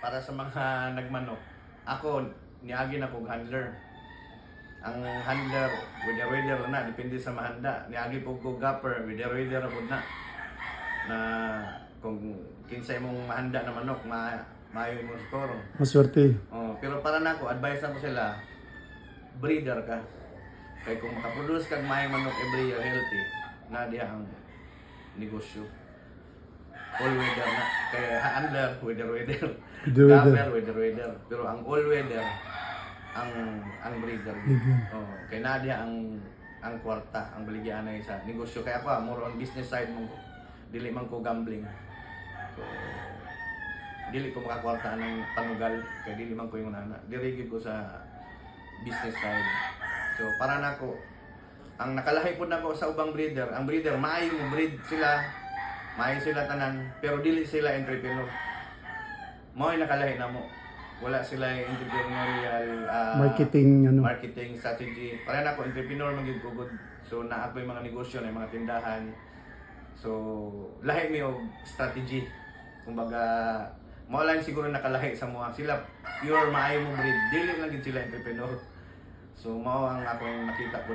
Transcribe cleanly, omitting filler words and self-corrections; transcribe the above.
para sa mga nagmanok, ako niagi na kog handler. Ang handler whether na depende sa mahanda. Niagi po ko gapper whether po na kung kinsay mong mahanda na manok maayo mo score. Maswerte. Oh, pero para nako advice na ko sila breeder ka. Kay kung makaproduce kag maayo manok every year healthy, na diha ang negosyo. All weather na. Kaya handler weather. Gapper weather. Pero ang all weather ang breeder. Oh, kay nadia ang kwarta, ang baligyan na sa negosyo. Kaya ako, more on business side mo, dili man ko gambling. So, dili ko makakwarta ng panugal, kaya dili man ko yung nana. Dirigid ko sa business side. So, para nako, ang nakalahi po nako sa ubang breeder, ang breeder, maayo mo breed sila, maayo sila tanan, pero dili sila entrepreneur. Mao'y nakalahi na mo. Wala sila entrepreneurial marketing strategy. Para na ako entrepreneur magigugod. So naa ko yung mga negosyo na mga tindahan. So lahi mi og strategy. Kumbaga mao lang siguro nakalahi sa mga sila pure maayo mo breed. Dili lang gid sila entrepreneur. So mao ang akong nakita ko